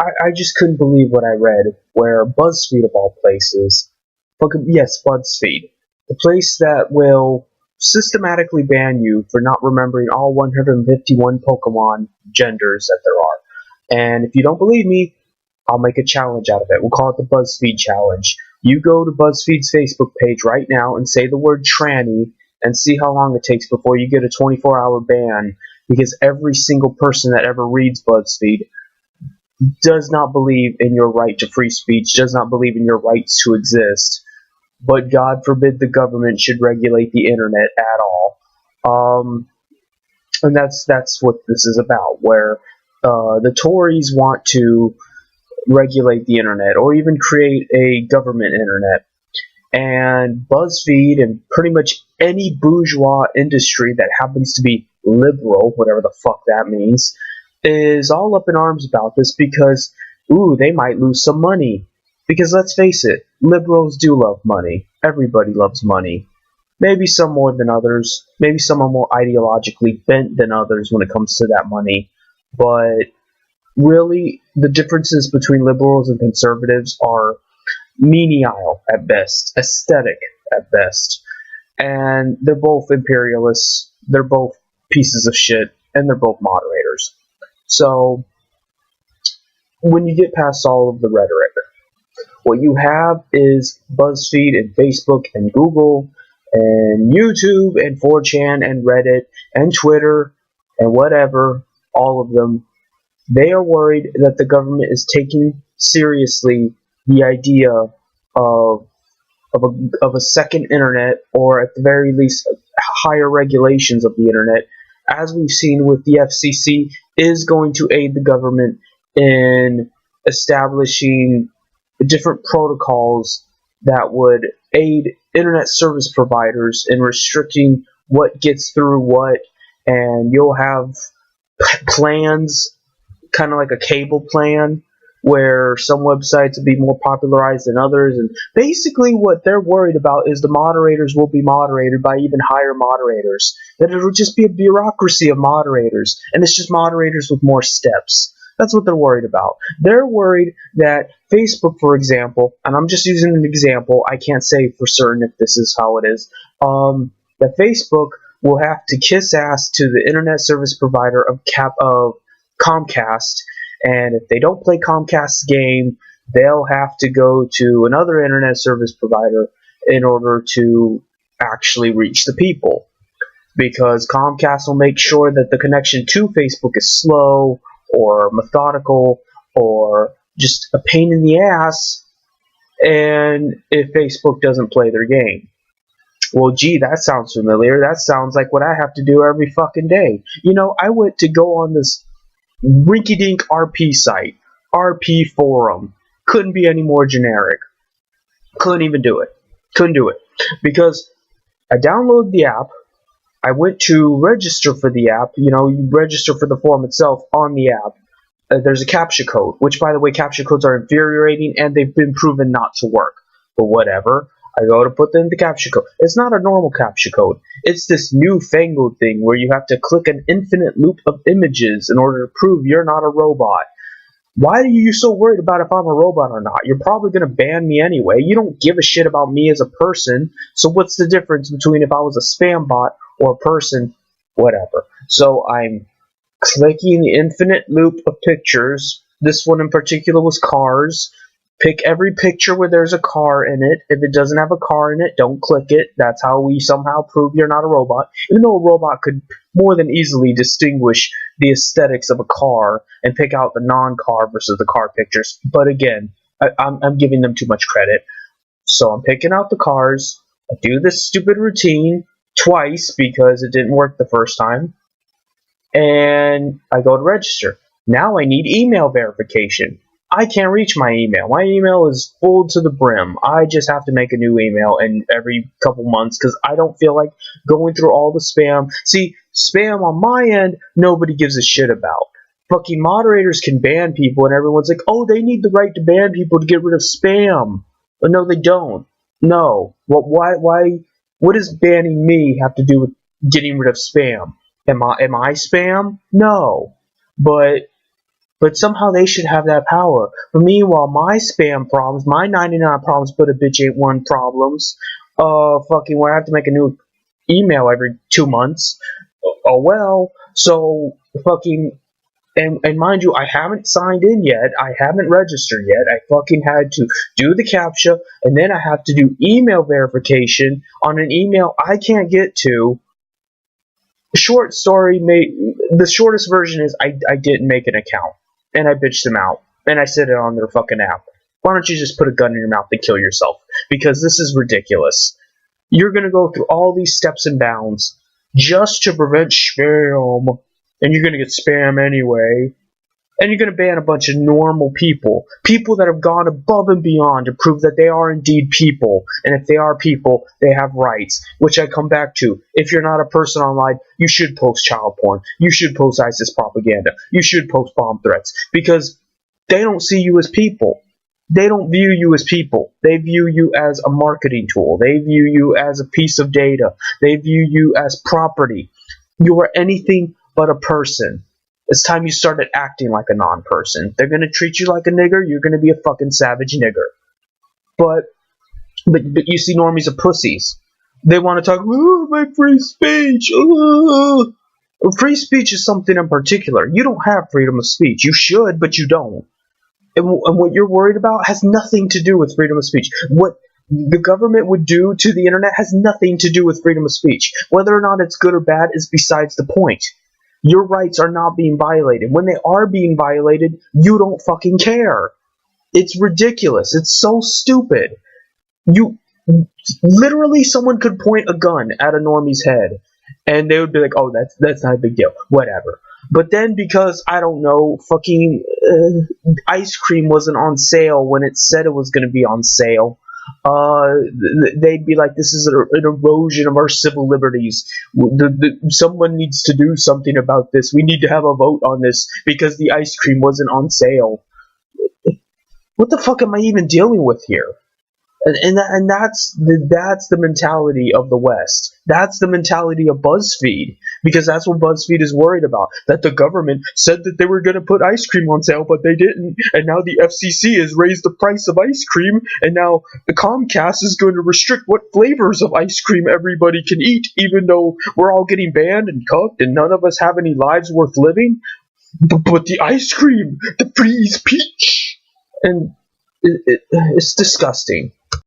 I just couldn't believe what I read, where Buzzfeed of all places, yes, Buzzfeed, the place that will systematically ban you for not remembering all 151 Pokemon genders that there are. And if you don't believe me, I'll make a challenge out of it. We'll call it the Buzzfeed Challenge. You go to Buzzfeed's Facebook page right now and say the word tranny and see how long it takes before you get a 24-hour ban, because every single person that ever reads Buzzfeed does not believe in your right to free speech, does not believe in your rights to exist, but God forbid the government should regulate the internet at all. And that's what this is about, where the Tories want to regulate the internet or even create a government internet. And BuzzFeed and pretty much any bourgeois industry that happens to be liberal, whatever the fuck that means, is all up in arms about this because, they might lose some money. Because let's face it, liberals do love money. Everybody loves money. Maybe some more than others. Maybe some are more ideologically bent than others when it comes to that money. But really, the differences between liberals and conservatives are menial at best, aesthetic at best. And they're both imperialists, they're both pieces of shit, and they're both moderators. So, when you get past all of the rhetoric, what you have is BuzzFeed and Facebook and Google and YouTube and 4chan and Reddit and Twitter and whatever, all of them. They are worried that the government is taking seriously the idea of a second internet, or at the very least higher regulations of the internet, as we've seen with the FCC, is going to aid the government in establishing different protocols that would aid internet service providers in restricting what gets through what, and you'll have plans, kind of like a cable plan, where some websites will be more popularized than others, and basically what they're worried about is the moderators will be moderated by even higher moderators, that it'll just be a bureaucracy of moderators, and it's just moderators with more steps. That's what they're worried about. They're worried that Facebook, for example, and I'm just using an example, I can't say for certain if this is how it is, that Facebook will have to kiss ass to the internet service provider of Comcast, and if they don't play Comcast's game, they'll have to go to another internet service provider in order to actually reach the people. Because Comcast will make sure that the connection to Facebook is slow, or methodical, or just a pain in the ass, and if Facebook doesn't play their game. Well, gee, that sounds familiar. That sounds like what I have to do every fucking day. I went to go on this rinky-dink RP site, RP forum. Couldn't be any more generic. Couldn't even do it. Couldn't do it. Because I downloaded the app, I went to register for the app. You register for the form itself on the app. There's a CAPTCHA code, which, by the way, CAPTCHA codes are infuriating, and they've been proven not to work. But whatever. I go to put in the CAPTCHA code. It's not a normal CAPTCHA code. It's this newfangled thing where you have to click an infinite loop of images in order to prove you're not a robot. Why are you so worried about if I'm a robot or not? You're probably going to ban me anyway. You don't give a shit about me as a person. So what's the difference between if I was a spam bot or a person? Whatever. So I'm clicking the infinite loop of pictures. This one in particular was cars. Pick every picture where there's a car in it. If it doesn't have a car in it, don't click it. That's how we somehow prove you're not a robot. Even though a robot could more than easily distinguish the aesthetics of a car and pick out the non-car versus the car pictures. But again, I'm giving them too much credit. So I'm picking out the cars. I do this stupid routine twice because it didn't work the first time. And I go to register. Now I need email verification. I can't reach my email. My email is full to the brim. I just have to make a new email every couple months because I don't feel like going through all the spam. See, spam on my end, nobody gives a shit about. Fucking moderators can ban people and everyone's like, oh, they need the right to ban people to get rid of spam. But no, they don't. No. Why? What does banning me have to do with getting rid of spam? Am I spam? No. But But somehow they should have that power. But meanwhile, my spam problems, my 99 problems, but a bitch ain't one problems, fucking where I have to make a new email every 2 months. Oh well, so fucking, and mind you, I haven't signed in yet. I haven't registered yet. I fucking had to do the CAPTCHA, and then I have to do email verification on an email I can't get to. Short story, the shortest version is I didn't make an account, and I bitched them out, and I said it on their fucking app. Why don't you just put a gun in your mouth and kill yourself? Because this is ridiculous. You're gonna go through all these steps and bounds just to prevent spam, and you're gonna get spam anyway. And you're going to ban a bunch of normal people that have gone above and beyond to prove that they are indeed people. And if they are people, they have rights, which I come back to. If you're not a person online, you should post child porn. You should post ISIS propaganda. You should post bomb threats, because they don't see you as people. They don't view you as people. They view you as a marketing tool. They view you as a piece of data. They view you as property. You are anything but a person. It's time you started acting like a non-person. They're going to treat you like a nigger, you're going to be a fucking savage nigger. But you see normies are pussies. They want to talk, oh, my free speech. Oh. Free speech is something in particular. You don't have freedom of speech. You should, but you don't. And what you're worried about has nothing to do with freedom of speech. What the government would do to the internet has nothing to do with freedom of speech. Whether or not it's good or bad is besides the point. Your rights are not being violated. When they are being violated, you don't fucking care. It's ridiculous. It's so stupid. Literally, someone could point a gun at a normie's head, and they would be like, oh, that's not a big deal. Whatever. But then because, I don't know, fucking ice cream wasn't on sale when it said it was going to be on sale, they'd be like, this is an erosion of our civil liberties. Someone needs to do something about this. We need to have a vote on this because the ice cream wasn't on sale. What the fuck am I even dealing with here? And that's the mentality of the West. That's the mentality of Buzzfeed, because that's what Buzzfeed is worried about. That the government said that they were going to put ice cream on sale, but they didn't. And now the FCC has raised the price of ice cream, and now the Comcast is going to restrict what flavors of ice cream everybody can eat, even though we're all getting banned and cooked, and none of us have any lives worth living. But the ice cream, the free speech, and it's disgusting.